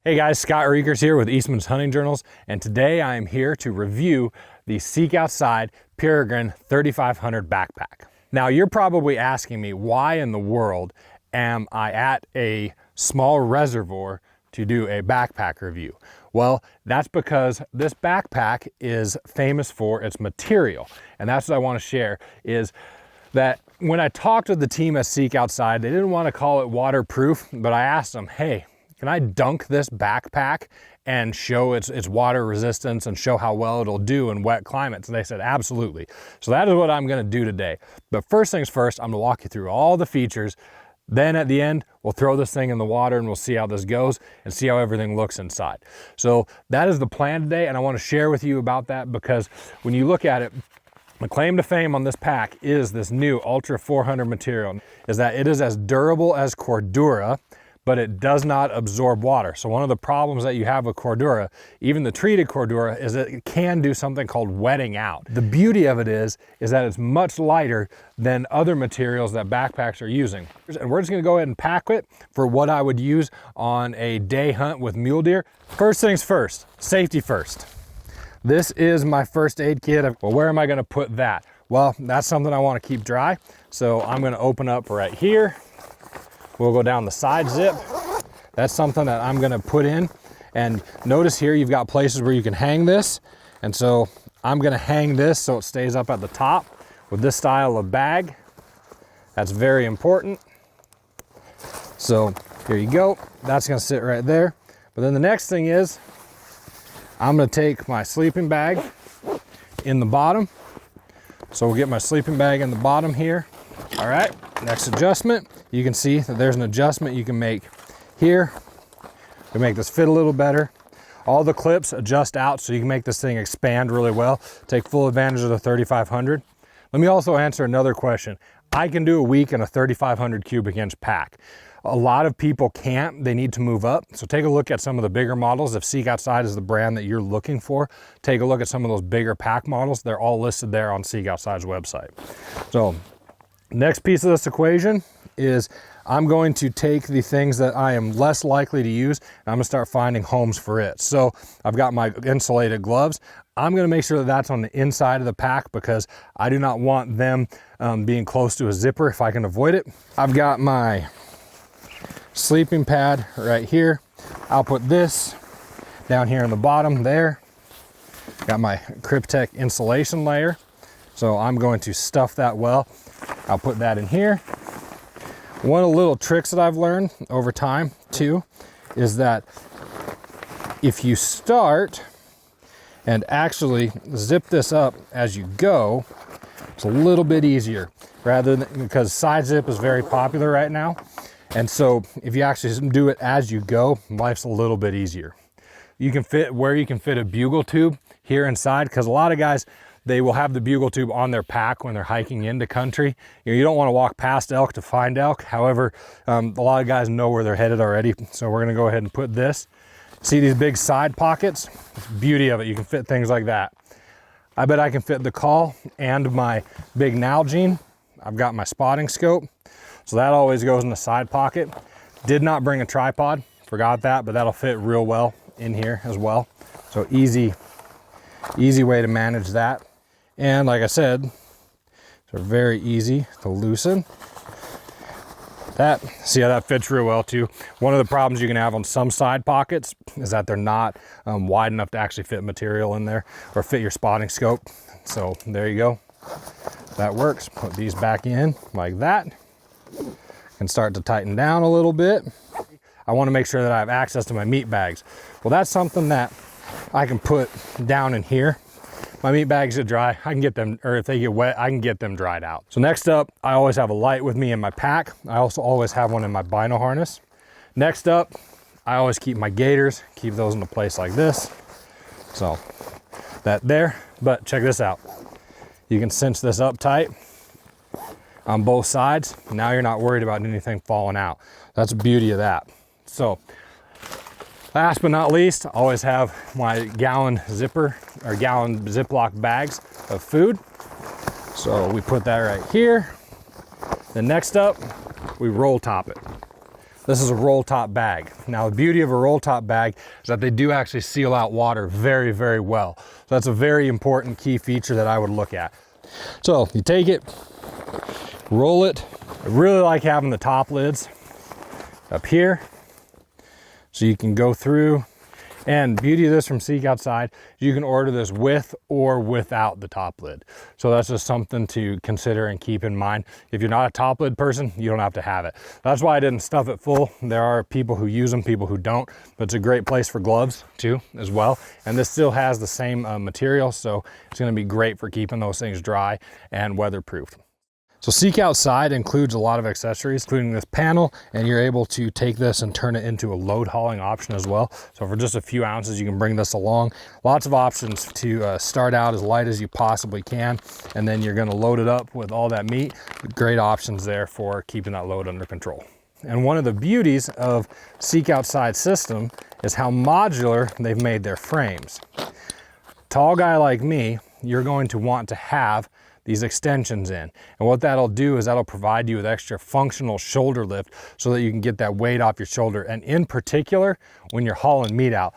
Hey guys, Scott Reekers here with Eastmans Hunting Journals, and today I am here to review the Seek Outside Peregrine 3500 backpack. Now you're probably asking me, why in the world am I at a small reservoir to do a backpack review? Well, that's because this backpack is famous for its material, and that's what I want to share is that when I talked with the team at Seek Outside, they didn't want to call it waterproof, but I asked them, hey, can I dunk this backpack and show its water resistance and show how well it'll do in wet climates? And they said, absolutely. So that is what I'm gonna do today. But first things first, I'm gonna walk you through all the features. Then at the end, we'll throw this thing in the water and we'll see how this goes and see how everything looks inside. So that is the plan today, and I wanna share with you about that because when you look at it, the claim to fame on this pack is this new Ultra 400 material, is that it is as durable as Cordura, but it does not absorb water. So one of the problems that you have with Cordura, even the treated Cordura, is that it can do something called wetting out. The beauty of it is that it's much lighter than other materials that backpacks are using. And we're just gonna go ahead and pack it for what I would use on a day hunt with mule deer. First things first, safety first. This is my first aid kit. Well, where am I gonna put that? Well, that's something I wanna keep dry. So I'm gonna open up right here. We'll go down the side zip. That's something that I'm gonna put in. And notice here, you've got places where you can hang this. And so I'm gonna hang this so it stays up at the top with this style of bag. That's very important. So here you go. That's gonna sit right there. But then the next thing is, I'm gonna take my sleeping bag in the bottom. So we'll get my sleeping bag in the bottom here. All right, next adjustment. You can see that there's an adjustment you can make here to make this fit a little better. All the clips adjust out so you can make this thing expand really well. Take full advantage of the 3500. Let me also answer another question. I can do a week in a 3500 cubic inch pack. A lot of people can't, they need to move up. So take a look at some of the bigger models. If Seek Outside is the brand that you're looking for, take a look at some of those bigger pack models. They're all listed there on Seek Outside's website. So next piece of this equation is I'm going to take the things that I am less likely to use and I'm gonna start finding homes for it. So I've got my insulated gloves. I'm gonna make sure that that's on the inside of the pack because I do not want them being close to a zipper if I can avoid it. I've got my sleeping pad right here. I'll put this down here in the bottom there. Got my Cryptek insulation layer. So I'm going to stuff that well. I'll put that in here. One of the little tricks that I've learned over time too is that if you start and actually zip this up as you go, it's a little bit easier rather than, because side zip is very popular right now. And so if you actually do it as you go, life's a little bit easier. You can fit where you can fit a bugle tube here inside, because a lot of guys, they will have the bugle tube on their pack when they're hiking into country. You don't want to walk past elk to find elk. However, a lot of guys know where they're headed already. So we're going to go ahead and put this. See these big side pockets? Beauty of it, you can fit things like that. I bet I can fit the call and my big Nalgene. I've got my spotting scope. So that always goes in the side pocket. Did not bring a tripod, forgot that, but that'll fit real well in here as well. So easy way to manage that. And like I said, they're very easy to loosen. See how that fits real well too. One of the problems you can have on some side pockets is that they're not wide enough to actually fit material in there or fit your spotting scope. So there you go. That works. Put these back in like that and start to tighten down a little bit. I want to make sure that I have access to my meat bags. Well, that's something that I can put down in here. My meat bags are dry. I can get them, or if they get wet, I can get them dried out. So next up, I always have a light with me in my pack. I also always have one in my bino harness. Next up, I always keep my gaiters, keep those in a place like this. So that there, but check this out. You can cinch this up tight on both sides. Now you're not worried about anything falling out. That's the beauty of that. So last but not least, I always have my gallon zipper or gallon Ziploc bags of food. So we put that right here. Then next up, we roll top it. This is a roll top bag. Now the beauty of a roll top bag is that they do actually seal out water very, very well. So that's a very important key feature that I would look at. So you take it, roll it. I really like having the top lids up here so you can go through. And beauty of this from Seek Outside, you can order this with or without the top lid. So that's just something to consider and keep in mind. If you're not a top lid person, you don't have to have it. That's why I didn't stuff it full. There are people who use them, people who don't, but it's a great place for gloves too, as well. And this still has the same material, so it's gonna be great for keeping those things dry and weatherproof. So Seek Outside includes a lot of accessories, including this panel, and you're able to take this and turn it into a load hauling option as well. So for just a few ounces, you can bring this along. Lots of options to start out as light as you possibly can, and then you're gonna load it up with all that meat. Great options there for keeping that load under control. And one of the beauties of Seek Outside system is how modular they've made their frames. Tall guy like me, you're going to want to have these extensions in. And what that'll do is that'll provide you with extra functional shoulder lift so that you can get that weight off your shoulder. And in particular, when you're hauling meat out.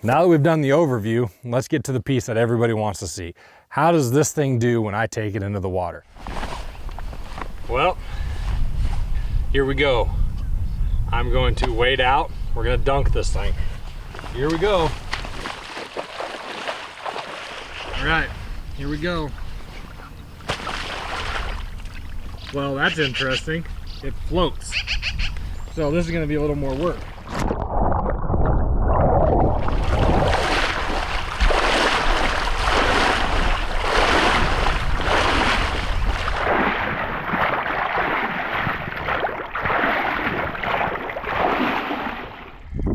Now that we've done the overview, let's get to the piece that everybody wants to see. How does this thing do when I take it into the water? Well, here we go. I'm going to wade out. We're gonna dunk this thing. Here we go. All right, here we go. Well, that's interesting. It floats. So this is going to be a little more work.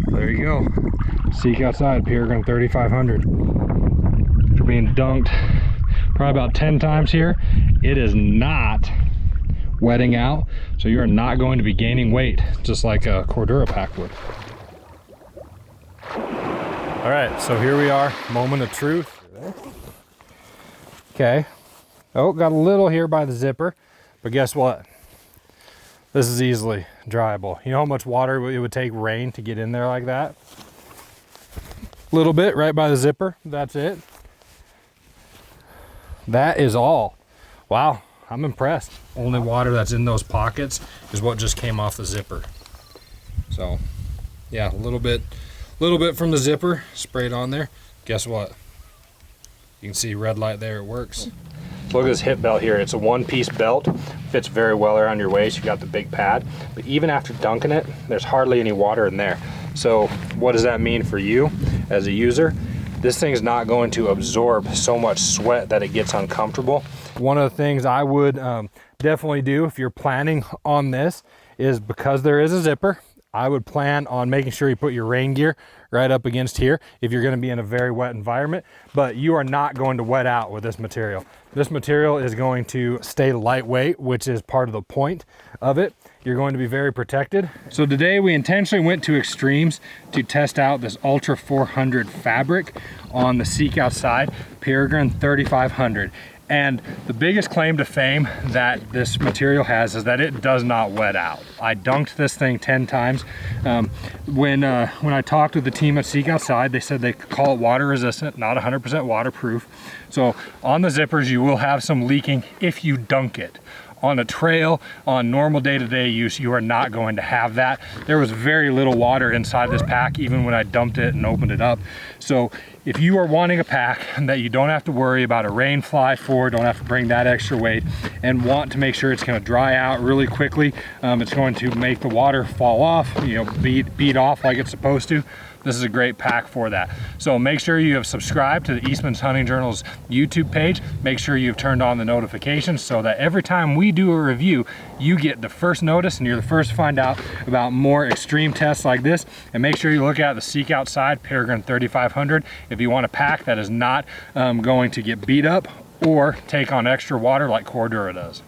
There you go. Seek Outside Peregrine 3500. For being dunked probably about 10 times here. It is not wetting out, so you're not going to be gaining weight, just like a Cordura pack would. All right, so here we are, moment of truth. Okay. Oh, got a little here by the zipper, but guess what? This is easily dryable. You know how much water it would take rain to get in there like that? A little bit right by the zipper, that's it. That is all. Wow. I'm impressed. Only water that's in those pockets is what just came off the zipper. So yeah, a little bit from the zipper sprayed on there. Guess what? You can see red light there, it works. Look at this hip belt here. It's a one-piece belt. Fits very well around your waist. You got the big pad, but even after dunking it, there's hardly any water in there. So what does that mean for you as a user? This thing's not going to absorb so much sweat that it gets uncomfortable. One of the things I would definitely do if you're planning on this is, because there is a zipper, I would plan on making sure you put your rain gear right up against here if you're going to be in a very wet environment, but you are not going to wet out with this material. This material is going to stay lightweight, which is part of the point of it. You're going to be very protected. So today we intentionally went to extremes to test out this Ultra 400 fabric on the Seek Outside Peregrine 3500. And the biggest claim to fame that this material has is that it does not wet out. I dunked this thing 10 times. When I talked with the team at Seek Outside, they said they call it water resistant, not 100% waterproof. So on the zippers, you will have some leaking if you dunk it. On a trail, on normal day-to-day use, you are not going to have that. There was very little water inside this pack, even when I dumped it and opened it up. So if you are wanting a pack that you don't have to worry about a rain fly for, don't have to bring that extra weight, and want to make sure it's going to dry out really quickly, it's going to make the water fall off, you know, bead off like it's supposed to, this is a great pack for that. So make sure you have subscribed to the Eastmans Hunting Journal's YouTube page. Make sure you've turned on the notifications so that every time we do a review, you get the first notice and you're the first to find out about more extreme tests like this. And make sure you look at the Seek Outside Peregrine 3500 if you want a pack that is not going to get beat up or take on extra water like Cordura does.